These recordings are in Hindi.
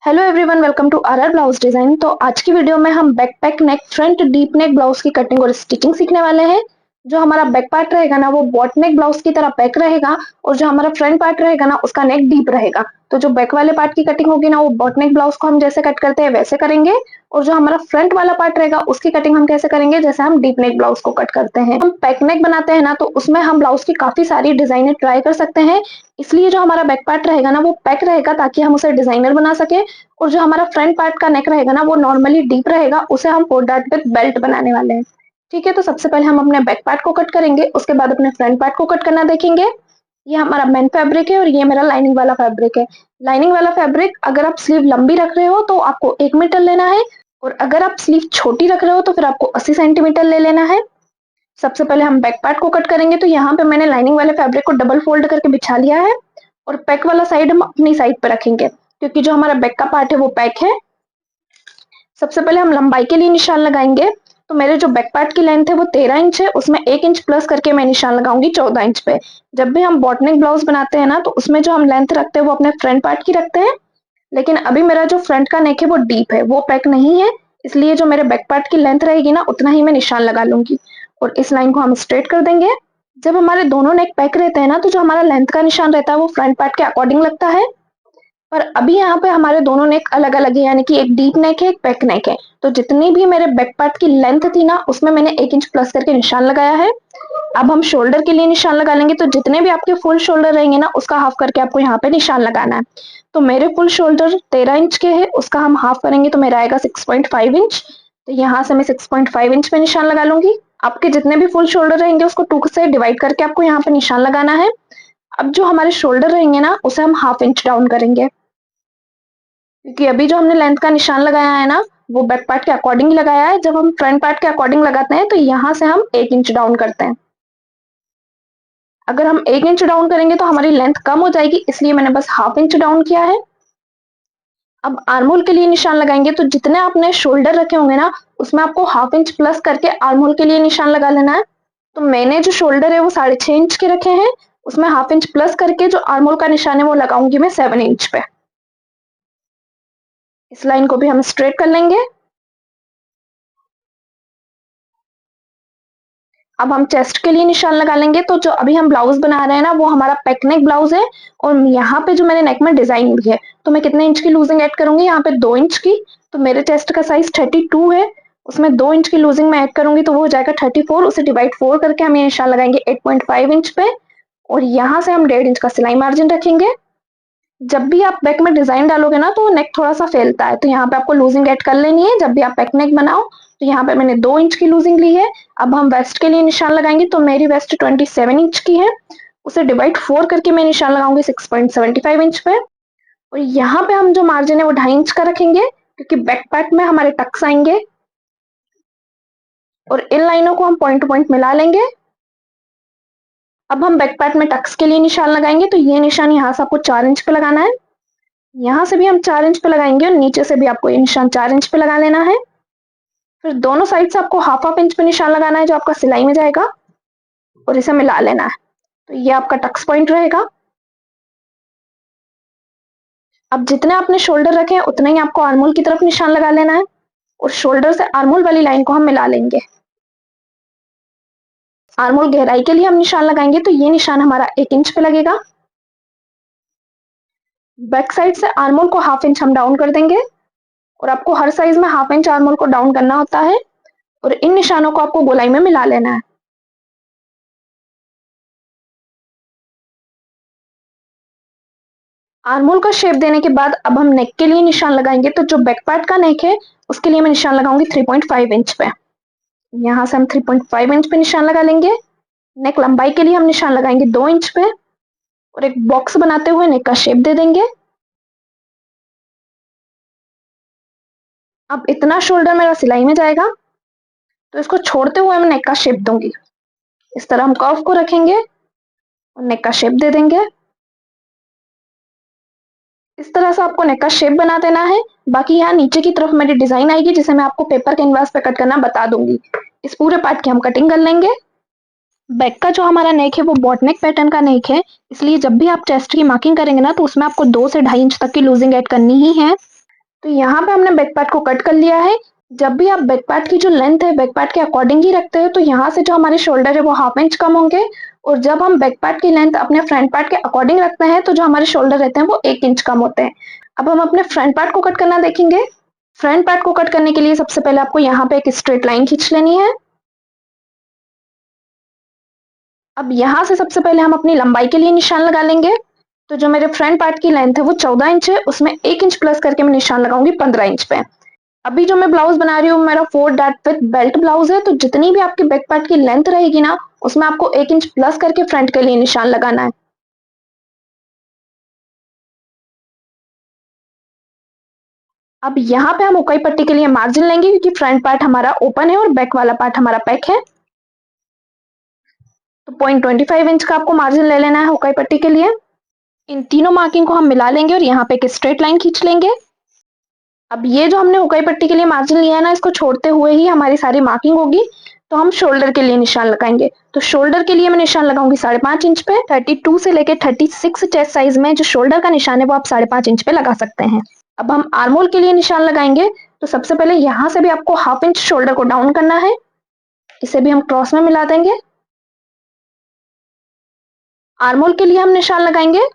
Hello everyone, welcome to RR blouse design. तो आज की वीडियो में हम backpack neck front deep neck blouse की कटिंग और स्टिचिंग सीखने वाले हैं। जो हमारा बैक पार्ट रहेगा ना वो बॉट नेक ब्लाउज की तरह पैक रहेगा और जो हमारा फ्रंट पार्ट रहेगा ना उसका नेक डीप रहेगा। तो जो बैक वाले पार्ट की कटिंग होगी ना वो बॉट नेक ब्लाउज को हम जैसे कट करते हैं वैसे करेंगे, और जो हमारा फ्रंट वाला पार्ट रहेगा उसकी कटिंग हम कैसे करेंगे जैसे हम डीप नेक ब्लाउज को कट करते हैं। हम पैक नेक बनाते हैं ना तो उसमें हम ब्लाउज की काफी सारी डिजाइनें ट्राई कर सकते हैं, इसलिए जो हमारा बैक पार्ट रहेगा ना वो पैक रहेगा ताकि हम उसे डिजाइनर बना सके। और जो हमारा फ्रंट पार्ट का नेक रहेगा ना वो नॉर्मली डीप रहेगा, उसे हम 4 डॉट विद बेल्ट बनाने वाले हैं। ठीक है, तो सबसे पहले हम अपने बैक पार्ट को कट करेंगे, उसके बाद अपने फ्रंट पार्ट को कट करना देखेंगे। ये हमारा मेन फैब्रिक है और ये मेरा लाइनिंग वाला फैब्रिक है। लाइनिंग वाला फैब्रिक अगर आप स्लीव लंबी रख रहे हो तो आपको 1 मीटर लेना है, और अगर आप स्लीव छोटी रख रहे हो तो फिर आपको 80 सेंटीमीटर ले लेना है। सबसे पहले हम बैक पार्ट को कट करेंगे, तो यहाँ पे मैंने लाइनिंग वाले फैब्रिक को डबल फोल्ड करके बिछा लिया है, और पैक वाला साइड हम अपनी साइड पे रखेंगे क्योंकि जो हमारा बैक का पार्ट है वो पैक है। सबसे पहले हम लंबाई के लिए निशान लगाएंगे। तो मेरे जो बैक पार्ट की लेंथ है वो 13 इंच है, उसमें 1 इंच प्लस करके मैं निशान लगाऊंगी 14 इंच पे। जब भी हम बॉटनेक ब्लाउज बनाते हैं ना तो उसमें जो हम लेंथ रखते हैं वो अपने फ्रंट पार्ट की रखते हैं, लेकिन अभी मेरा जो फ्रंट का नेक है वो डीप है, वो पैक नहीं है, इसलिए जो मेरे बैक पार्ट की लेंथ रहेगी ना उतना ही मैं निशान लगा लूंगी। और इस लाइन को हम स्ट्रेट कर देंगे। जब हमारे दोनों नेक पैक रहते हैं ना तो जो हमारा लेंथ का निशान रहता है वो फ्रंट पार्ट के अकॉर्डिंग लगता है। पर अभी यहाँ पे हमारे दोनों नेक अलग अलग है, यानी कि एक डीप नेक है एक पैक नेक है। तो जितनी भी मेरे बैक पार्ट की लेंथ थी ना उसमें मैंने 1 इंच प्लस करके निशान लगाया है। अब हम शोल्डर के लिए निशान लगा लेंगे, तो जितने भी आपके फुल शोल्डर रहेंगे ना उसका हाफ करके आपको यहाँ पे निशान लगाना है। तो मेरे फुल शोल्डर 13 इंच के हैं, उसका हम हाफ करेंगे तो मेरा आएगा 6.5 इंच। तो यहाँ से मैं 6.5 इंच पे निशान लगा लूंगी। आपके जितने भी फुल शोल्डर रहेंगे उसको 2 से डिवाइड करके आपको यहाँ पे निशान लगाना है। अब जो हमारे शोल्डर रहेंगे ना उसे हम हाफ इंच डाउन करेंगे, क्योंकि अभी जो हमने लेंथ का निशान लगाया है ना वो बैक पार्ट के अकॉर्डिंग ही लगाया है। जब हम फ्रंट पार्ट के अकॉर्डिंग लगाते हैं तो यहाँ से हम 1 इंच डाउन करते हैं। अगर हम 1 इंच डाउन करेंगे तो हमारी लेंथ कम हो जाएगी, इसलिए मैंने बस हाफ इंच डाउन किया है। अब आर्महोल के लिए निशान लगाएंगे, तो जितने आपने शोल्डर रखे होंगे ना उसमें आपको हाफ इंच प्लस करके आर्महोल के लिए निशान लगा लेना है। तो मैंने जो शोल्डर है वो 6.5 इंच के रखे हैं, उसमें हाफ इंच प्लस करके जो आर्महोल का निशान है वो लगाऊंगी मैं 7 इंच पे। इस लाइन को भी हम स्ट्रेट कर लेंगे। अब हम चेस्ट के लिए निशान लगा लेंगे। तो जो अभी हम ब्लाउज बना रहे हैं ना वो हमारा पैक नेक ब्लाउज है, और यहाँ पे जो मैंने नेक में डिजाइन भी है, तो मैं कितने इंच की लूजिंग ऐड करूंगी यहाँ पे 2 इंच की। तो मेरे चेस्ट का साइज 32 है, उसमें 2 इंच की लूजिंग में ऐड करूंगी तो वो हो जाएगा 34। उसे डिवाइड 4 करके हम ये निशान लगाएंगे 8.5 इंच पे, और यहाँ से हम 1.5 इंच का सिलाई मार्जिन रखेंगे। जब भी आप बैक में डिजाइन डालोगे ना तो नेक थोड़ा सा फैलता है, तो यहाँ पे आपको लूजिंग ऐड कर लेनी है जब भी आप बैक नेक बनाओ। तो यहाँ पे मैंने 2 इंच की लूजिंग ली है। अब हम वेस्ट के लिए निशान लगाएंगे, तो मेरी वेस्ट 27 इंच की है, उसे डिवाइड 4 करके मैं निशान लगाऊंगी 6.75 इंच पे। और यहाँ पे हम जो मार्जिन है वो 2.5 इंच का रखेंगे, क्योंकि बैक पार्ट में हमारे टक्स आएंगे, और इन लाइनों को हम पॉइंट टू पॉइंट मिला लेंगे। अब हम बैक पार्ट में टक्स के लिए निशान लगाएंगे, तो ये निशान यहाँ से आपको 4 इंच पे लगाना है, यहाँ से भी हम 4 इंच पे लगाएंगे, और नीचे से भी आपको ये निशान 4 इंच पे लगा लेना है। फिर दोनों साइड से आपको हाफ हाफ इंच पे निशान लगाना है जो आपका सिलाई में जाएगा, और इसे मिला लेना है। तो ये आपका टक्स पॉइंट रहेगा। अब जितने आपने शोल्डर रखे हैं उतना ही आपको आर्महोल की तरफ निशान लगा लेना है, और शोल्डर से आर्महोल वाली लाइन को हम मिला लेंगे। आर्महोल गहराई के लिए हम निशान लगाएंगे, तो ये निशान हमारा 1 इंच पे लगेगा। बैक साइड से आर्महोल को हाफ इंच हम डाउन कर देंगे, और आपको हर साइज में हाफ इंच आर्महोल को डाउन करना होता है, और इन निशानों को आपको गोलाई में मिला लेना है। आर्महोल का शेप देने के बाद अब हम नेक के लिए निशान लगाएंगे। तो जो बैक पार्ट का नेक है उसके लिए मैं निशान लगाऊंगी 3.5 इंच पे। यहाँ से हम 3.5 इंच पे निशान लगा लेंगे। नेक लंबाई के लिए हम निशान लगाएंगे 2 इंच पे, और एक बॉक्स बनाते हुए नेक का शेप दे देंगे। अब इतना शोल्डर मेरा सिलाई में जाएगा, तो इसको छोड़ते हुए मैं नेक का शेप दूंगी। इस तरह हम कर्व को रखेंगे और नेक का शेप दे देंगे। इस तरह से आपको नेक का शेप बना देना है। बाकी यहाँ नीचे की तरफ मेरी डिजाइन आएगी जिसे मैं आपको पेपर कैनवास पे कट करना बता दूंगी। इस पूरे पार्ट की हम कटिंग कर लेंगे। बैक का जो हमारा नेक है वो बॉट नेक पैटर्न का नेक है, इसलिए जब भी आप चेस्ट की मार्किंग करेंगे ना तो उसमें आपको 2 से 2.5 इंच तक की लूजिंग ऐड करनी ही है। तो यहाँ पे हमने बैक पार्ट को कट कर लिया है। जब भी आप बैक पार्ट की जो लेंथ है बैक पार्ट के अकॉर्डिंग ही रखते हो तो यहाँ से जो हमारे शोल्डर है वो हाफ इंच कम होंगे, और जब हम बैक पार्ट की लेंथ अपने फ्रंट पार्ट के अकॉर्डिंग रखते हैं तो जो हमारे शोल्डर रहते हैं वो 1 इंच कम होते हैं। अब हम अपने फ्रंट पार्ट को कट करना देखेंगे। फ्रंट पार्ट को कट करने के लिए सबसे पहले आपको यहाँ पे एक स्ट्रेट लाइन खींच लेनी है। अब यहाँ से सबसे पहले हम अपनी लंबाई के लिए निशान लगा लेंगे। तो जो मेरे फ्रंट पार्ट की लेंथ है वो 14 इंच है, उसमें 1 इंच प्लस करके मैं निशान लगाऊंगी 15 इंच पे। अभी जो मैं ब्लाउज बना रही हूँ मेरा 4 डैट विथ बेल्ट ब्लाउज है, तो जितनी भी आपकी बैक पार्ट की लेंथ रहेगी ना उसमें आपको 1 इंच प्लस करके फ्रंट के लिए निशान लगाना है। अब यहाँ पे हम उकाई पट्टी के लिए मार्जिन लेंगे क्योंकि फ्रंट पार्ट हमारा ओपन है और बैक वाला पार्ट हमारा पैक है। तो 0.25 इंच का आपको मार्जिन ले लेना है उकाई पट्टी के लिए। इन तीनों मार्किंग को हम मिला लेंगे और यहाँ पे एक स्ट्रेट लाइन खींच लेंगे। अब ये जो हमने उकाई पट्टी के लिए मार्जिन लिया है ना इसको छोड़ते हुए ही हमारी सारी मार्किंग होगी। तो हम शोल्डर के लिए निशान लगाएंगे। तो शोल्डर के लिए मैं निशान लगाऊंगी 5.5 इंच पे। 32 से लेके 36 चेस्ट साइज में जो शोल्डर का निशान है वो आप 5.5 इंच पे लगा सकते हैं। अब हम आर्मोल के लिए निशान लगाएंगे। तो सबसे पहले यहाँ से भी आपको हाफ इंच शोल्डर को डाउन करना है। इसे भी हम क्रॉस में मिला देंगे। आर्मोल के लिए हम निशान लगाएंगे।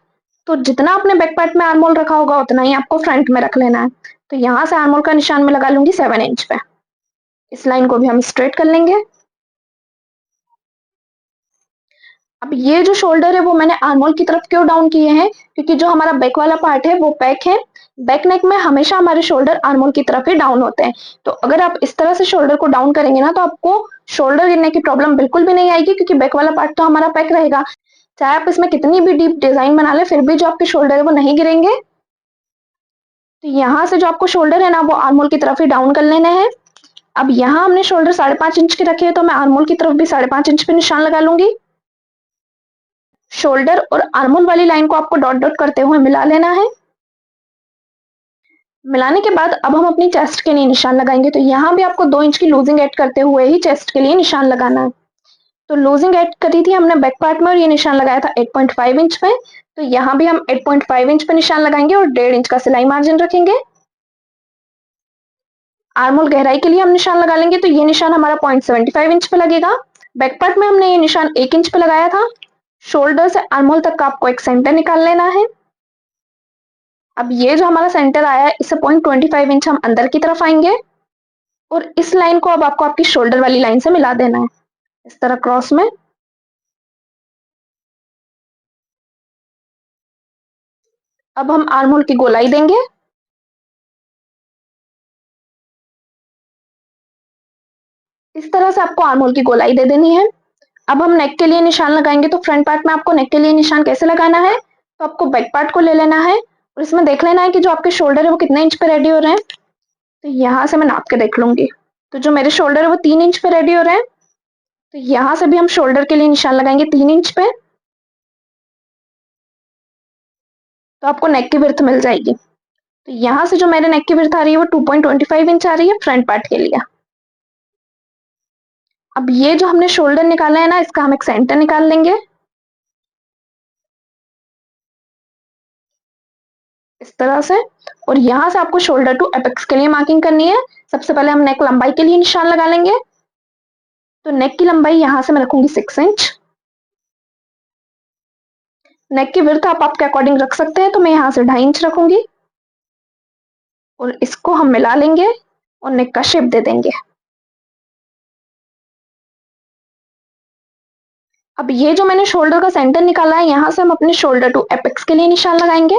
तो जितना आपने बैक पार्ट में आर्मोल रखा होगा उतना ही आपको फ्रंट में रख लेना है। तो यहाँ से आर्मोल का निशान में लगा लूंगी 7 इंच पे। इस लाइन को भी हम स्ट्रेट कर लेंगे। अब ये जो शोल्डर है वो मैंने आर्मोल की तरफ क्यों डाउन किए हैं, क्योंकि जो हमारा बैक वाला पार्ट है वो पैक है। बैक नेक में हमेशा हमारे शोल्डर आर्मोल की तरफ ही डाउन होते हैं। तो अगर आप इस तरह से शोल्डर को डाउन करेंगे ना तो आपको शोल्डर गिरने की प्रॉब्लम बिल्कुल भी नहीं आएगी, क्योंकि बैक वाला पार्ट तो हमारा पैक रहेगा। चाहे आप इसमें कितनी भी डीप डिजाइन बना ले फिर भी जो आपके शोल्डर है वो नहीं गिरेंगे। तो यहाँ से जो आपको शोल्डर है ना वो आर्मोल की तरफ ही डाउन कर लेना है। अब यहाँ हमने शोल्डर 5.5 इंच के रखे हैं तो मैं आर्मोल की तरफ भी 5.5 इंच पे निशान लगा लूंगी। शोल्डर और आर्मोल वाली लाइन को आपको डॉट डॉट करते हुए मिला लेना है। मिलाने के बाद अब हम अपनी चेस्ट के लिए निशान लगाएंगे। तो यहाँ भी आपको 2 इंच की लूजिंग ऐड करते हुए ही चेस्ट के लिए निशान लगाना है। तो लूजिंग ऐड करी थी हमने बैक पार्ट में और ये निशान लगाया था 8.5 इंच पे। तो यहाँ भी हम 8.5 इंच पे निशान लगाएंगे और 1.5 इंच का सिलाई मार्जिन रखेंगे। आर्मोल गहराई के लिए हम निशान लगा लेंगे। तो ये निशान हमारा 0.75 इंच पे लगेगा। बैक पार्ट में हमने ये निशान 1 इंच पे लगाया था। शोल्डर से आर्मोल तक का आपको एक सेंटर निकाल लेना है। अब ये जो हमारा सेंटर आया है इसे 0.25 इंच हम अंदर की तरफ आएंगे और इस लाइन को अब आपको आपकी शोल्डर वाली लाइन से मिला देना है इस तरह क्रॉस में। अब हम आर्मोल की गोलाई देंगे। इस तरह से आपको आर्मोल की गोलाई दे देनी है। अब हम नेक के लिए निशान लगाएंगे। तो फ्रंट पार्ट में आपको नेक के लिए निशान कैसे लगाना है, तो आपको बैक पार्ट को ले लेना है और इसमें देख लेना है कि जो आपके शोल्डर है वो कितने इंच पे रेडी हो रहे हैं। तो यहाँ से मैं नाप के देख लूंगी। तो जो मेरे शोल्डर है वो 3 इंच पे रेडी हो रहे हैं। तो यहाँ से भी हम शोल्डर के लिए निशान लगाएंगे 3 इंच पे। तो आपको नेक की विड्थ मिल जाएगी। तो यहाँ से जो मेरे नेक की विड्थ आ रही है वो 2.25 इंच आ रही है फ्रंट पार्ट के लिए। अब ये जो हमने शोल्डर निकाला है ना इसका हम एक सेंटर निकाल लेंगे इस तरह से। और यहाँ से आपको शोल्डर टू एपेक्स के लिए मार्किंग करनी है। सबसे पहले हम नेक लंबाई के लिए निशान लगा लेंगे। तो नेक की लंबाई यहाँ से मैं रखूंगी 6 इंच। नेक की विड्थ आप आपके अकॉर्डिंग रख सकते हैं, तो मैं यहाँ से 2.5 इंच रखूंगी और इसको हम मिला लेंगे और नेक का शेप दे देंगे। अब ये जो मैंने शोल्डर का सेंटर निकाला है यहाँ से हम अपने शोल्डर टू एपेक्स के लिए निशान लगाएंगे।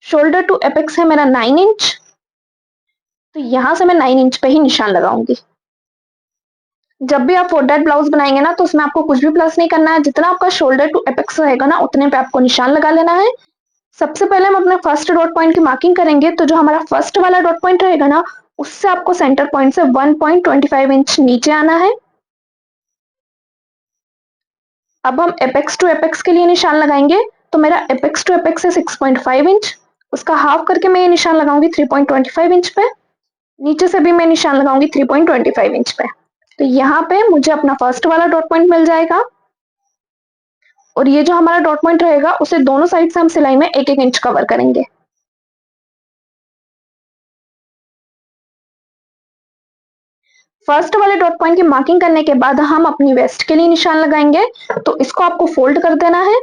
शोल्डर टू एपेक्स है मेरा 9 इंच। तो यहाँ से मैं 9 इंच पे ही निशान लगाऊंगी। जब भी आप फोल्डेड ब्लाउज बनाएंगे ना तो उसमें आपको कुछ भी प्लस नहीं करना है। जितना आपका शोल्डर टू एपेक्स रहेगा ना उतने पे आपको निशान लगा लेना है। सबसे पहले हम अपने फर्स्ट डॉट पॉइंट की मार्किंग करेंगे। तो जो हमारा फर्स्ट वाला डॉट पॉइंट रहेगा ना उससे आपको सेंटर पॉइंट से 1.25 इंच नीचे आना है। अब हम एपेक्स टू एपेक्स के लिए निशान लगाएंगे। तो मेरा एपेक्स टू एपेक्स है 6.5 इंच, उसका हाफ करके मैं ये निशान लगाऊंगी 3.25 इंच पे। नीचे से भी मैं निशान लगाऊंगी 3.25 इंच पे। तो यहाँ पे मुझे अपना फर्स्ट वाला डॉट पॉइंट मिल जाएगा और ये जो हमारा डॉट पॉइंट रहेगा उसे दोनों साइड से हम सिलाई में 1-1 इंच कवर करेंगे। फर्स्ट वाले डॉट पॉइंट की मार्किंग करने के बाद हम अपनी वेस्ट के लिए निशान लगाएंगे, तो इसको आपको फोल्ड कर देना है।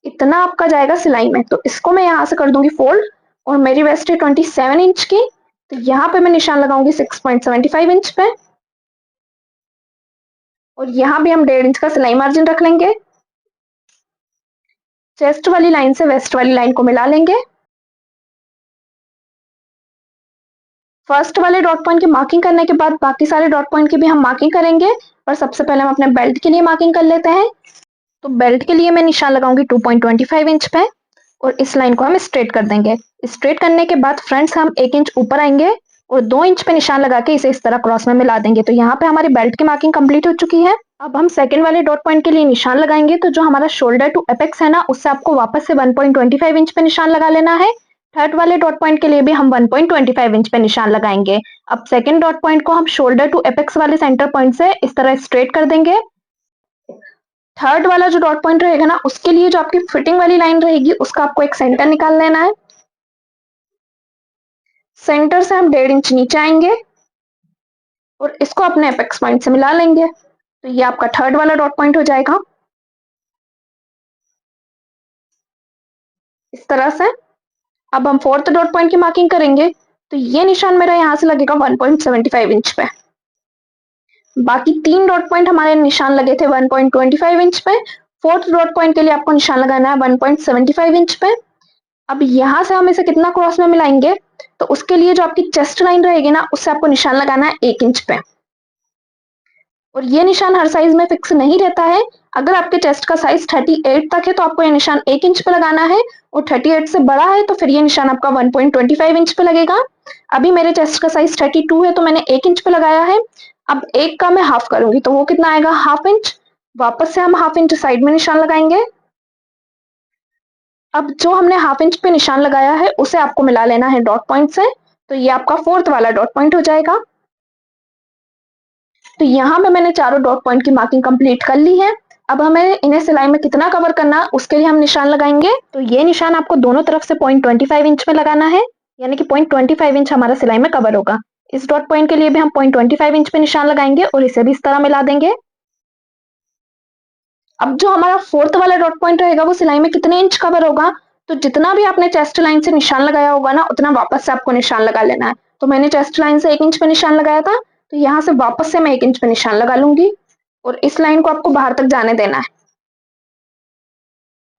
इतना आपका जाएगा सिलाई में, तो इसको मैं यहाँ से कर दूंगी फोल्ड। और मेरी वेस्ट है 27 इंच की, तो यहाँ पे मैं निशान लगाऊंगी 6.75 इंच पे। और यहाँ भी हम 1.5 इंच का सिलाई मार्जिन रख लेंगे। चेस्ट वाली लाइन से वेस्ट वाली लाइन को मिला लेंगे। फर्स्ट वाले डॉट पॉइंट की मार्किंग करने के बाद बाकी सारे डॉट पॉइंट की भी हम मार्किंग करेंगे। और सबसे पहले हम अपने बेल्ट के लिए मार्किंग कर लेते हैं। तो बेल्ट के लिए मैं निशान लगाऊंगी 2.25 इंच पे। और इस लाइन को हम स्ट्रेट कर देंगे। स्ट्रेट करने के बाद फ्रंट से हम 1 इंच ऊपर आएंगे और 2 इंच पे निशान लगा के इसे इस तरह क्रॉस में मिला देंगे। तो यहाँ पे हमारी बेल्ट की मार्किंग कंप्लीट हो चुकी है। अब हम सेकंड वाले डॉट पॉइंट के लिए निशान लगाएंगे। तो जो हमारा शोल्डर टू एपेक्स है ना, उससे आपको वापस से 1.25 इंच पे निशान लगा लेना है। थर्ड वाले डॉट पॉइंट के लिए भी हम 1.25 इंच पे निशान लगाएंगे। अब सेकंड डॉट पॉइंट को हम शोल्डर टू एपेक्स वाले सेंटर पॉइंट से इस तरह स्ट्रेट कर देंगे। थर्ड वाला जो डॉट पॉइंट रहेगा ना, उसके लिए जो आपकी फिटिंग वाली लाइन रहेगी उसका आपको एक सेंटर निकाल लेना है। सेंटर से हम 1.5 इंच नीचे आएंगे और इसको अपने एपेक्स पॉइंट से मिला लेंगे। तो ये आपका थर्ड वाला डॉट पॉइंट हो जाएगा इस तरह से। अब हम फोर्थ डॉट पॉइंट की मार्किंग करेंगे। तो ये निशान मेरा यहाँ से लगेगा 1.75 इंच पे। बाकी 3 डॉट पॉइंट हमारे निशान लगे थे 1.25 इंच पे। फोर्थ डॉट पॉइंट के लिए आपको निशान लगाना है 1.75 इंच पे। अब यहाँ से हम इसे कितना क्रॉस में मिलाएंगे, तो उसके लिए जो आपकी चेस्ट लाइन रहेगी ना, उससे आपको निशान लगाना है 1 इंच पे। और ये निशान हर साइज में फिक्स नहीं रहता है। अगर आपके चेस्ट का साइज 38 तक है तो आपको ये निशान 1 इंच पे लगाना है। और 38 से बड़ा है तो फिर ये निशान आपका 1.25 इंच पे लगेगा। अभी मेरे चेस्ट का साइज 32 है तो मैंने 1 इंच पे लगाया है। अब एक का मैं हाफ करूंगी तो वो कितना आएगा, हाफ इंच। वापस से हम हाफ इंच साइड में निशान लगाएंगे। अब जो हमने हाफ इंच पे निशान लगाया है उसे आपको मिला लेना है डॉट पॉइंट से। तो ये आपका फोर्थ वाला डॉट पॉइंट हो जाएगा। तो यहाँ पे मैंने चारों डॉट पॉइंट की मार्किंग कंप्लीट कर ली है। अब हमें इन्हें सिलाई में कितना कवर करना है उसके लिए हम निशान लगाएंगे। तो ये निशान आपको दोनों तरफ से 0.25 इंच में लगाना है, यानी कि 0.25 इंच हमारा सिलाई में कवर होगा। इस डॉट पॉइंट के लिए भी हम 0.25 इंच पे निशान लगाएंगे और इसे भी इस तरह मिला देंगे। अब जो हमारा फोर्थ वाला डॉट पॉइंट रहेगा वो सिलाई में कितने इंच कवर होगा, तो जितना भी आपने चेस्ट लाइन से निशान लगाया होगा ना, उतना वापस से आपको निशान लगा लेना है। तो मैंने चेस्ट लाइन से 1 इंच पे निशान लगाया था, तो यहाँ से वापस से मैं 1 इंच पे निशान लगा लूंगी और इस लाइन को आपको बाहर तक जाने देना है।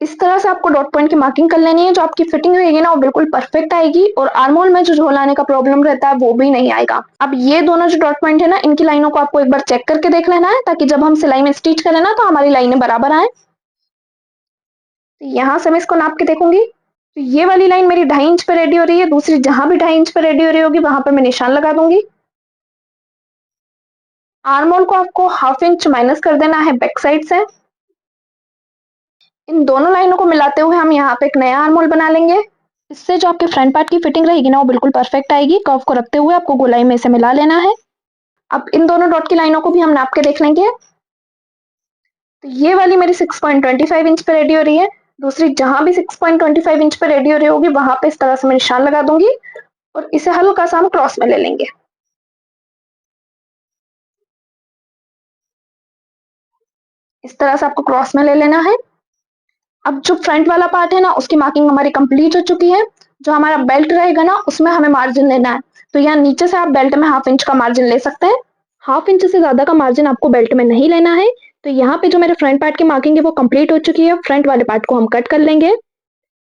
इस तरह से आपको डॉट पॉइंट की मार्किंग कर लेनी है। जो आपकी फिटिंग रहेगी ना, वो बिल्कुल परफेक्ट आएगी और आर्म होल में जो झोल आने का प्रॉब्लम रहता है वो भी नहीं आएगा। अब ये दोनों जो डॉट पॉइंट है ना, इनकी लाइनों को आपको एक बार चेक करके देख लेना है, ताकि जब हम सिलाई में स्टिच करें ना तो हमारी लाइनें बराबर आए। तो यहाँ से मैं इसको नाप के देखूंगी। तो ये वाली लाइन मेरी 2.5 इंच पे रेडी हो रही है, दूसरी जहां भी 2.5 इंच पे रेडी हो रही होगी वहां पे मैं निशान लगा दूंगी। आर्म होल को आपको हाफ इंच माइनस कर देना है बैक साइड से। इन दोनों लाइनों को मिलाते हुए हम यहाँ पे एक नया आर्म होल बना लेंगे। इससे जो आपके फ्रंट पार्ट की फिटिंग रहेगी ना, वो बिल्कुल परफेक्ट आएगी। कर्व को रखते हुए आपको गोलाई में इसे मिला लेना है। अब इन दोनों डॉट की लाइनों को भी हम नाप के देख लेंगे। तो ये वाली मेरी 6.25 इंच पे रेडी हो रही है, दूसरी जहां भी 6.25 इंच पे रेडी हो रही होगी वहां पे इस तरह से मैं निशान लगा दूंगी और इसे हल्का सा हम क्रॉस में ले लेंगे। इस तरह से आपको क्रॉस में ले लेना है। अब जो फ्रंट वाला पार्ट है ना, उसकी मार्किंग हमारी कंप्लीट हो चुकी है। जो हमारा बेल्ट रहेगा ना, उसमें हमें मार्जिन लेना है। तो यहाँ नीचे से आप बेल्ट में हाफ इंच का मार्जिन ले सकते हैं। हाफ इंच से ज्यादा का मार्जिन आपको बेल्ट में नहीं लेना है। तो यहाँ पे जो मेरे फ्रंट पार्ट की मार्किंग है वो कंप्लीट हो चुकी है। फ्रंट वाले पार्ट को हम कट कर लेंगे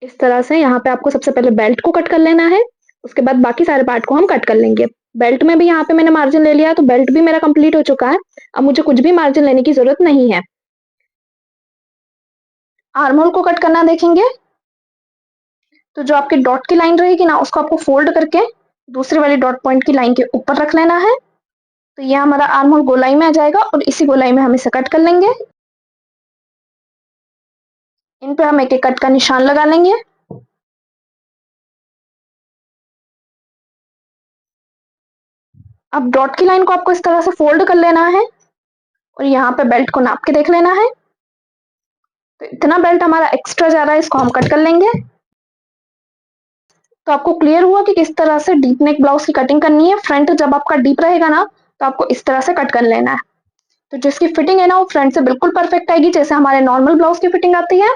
इस तरह से। यहाँ पे आपको सबसे पहले बेल्ट को कट कर लेना है, उसके बाद बाकी सारे पार्ट को हम कट कर लेंगे। बेल्ट में भी यहाँ पे मैंने मार्जिन ले लिया, तो बेल्ट भी मेरा कंप्लीट हो चुका है। अब मुझे कुछ भी मार्जिन लेने की जरूरत नहीं है। आर्म होल को कट करना देखेंगे। तो जो आपकी डॉट की लाइन रहेगी ना, उसको आपको फोल्ड करके दूसरी वाली डॉट पॉइंट की लाइन के ऊपर रख लेना है। तो ये हमारा आर्म होल गोलाई में आ जाएगा और इसी गोलाई में हम इसे कट कर लेंगे। इन पे हम एक एक कट का निशान लगा लेंगे। अब डॉट की लाइन को आपको इस तरह से फोल्ड कर लेना है और यहाँ पे बेल्ट को नाप के देख लेना है। तो इतना बेल्ट हमारा एक्स्ट्रा जा रहा है, इसको हम कट कर लेंगे। तो आपको क्लियर हुआ कि किस तरह से डीप नेक ब्लाउज की कटिंग करनी है। फ्रंट जब आपका डीप रहेगा ना तो आपको इस तरह से कट कर लेना है। तो जिसकी फिटिंग है ना वो फ्रंट से बिल्कुल परफेक्ट आएगी, जैसे हमारे नॉर्मल ब्लाउज की फिटिंग आती है।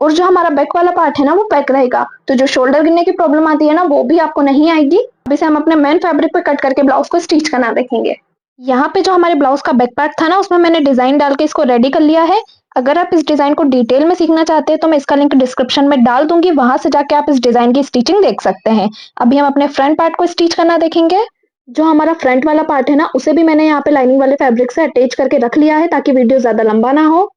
और जो हमारा बैक वाला पार्ट है ना वो पैक रहेगा, तो जो शोल्डर गिरने की प्रॉब्लम आती है ना वो भी आपको नहीं आएगी। अब इसे हम अपने मेन फैब्रिक पे कट करके ब्लाउज को स्टिच करना देखेंगे। यहाँ पे जो हमारे ब्लाउज का बैक पार्ट था ना उसमें मैंने डिजाइन डाल के इसको रेडी कर लिया है। अगर आप इस डिजाइन को डिटेल में सीखना चाहते हैं तो मैं इसका लिंक डिस्क्रिप्शन में डाल दूंगी, वहां से जाके आप इस डिजाइन की स्टिचिंग देख सकते हैं। अभी हम अपने फ्रंट पार्ट को स्टिच करना देखेंगे। जो हमारा फ्रंट वाला पार्ट है ना उसे भी मैंने यहाँ पे लाइनिंग वाले फैब्रिक से अटैच करके रख लिया है ताकि वीडियो ज्यादा लंबा ना हो।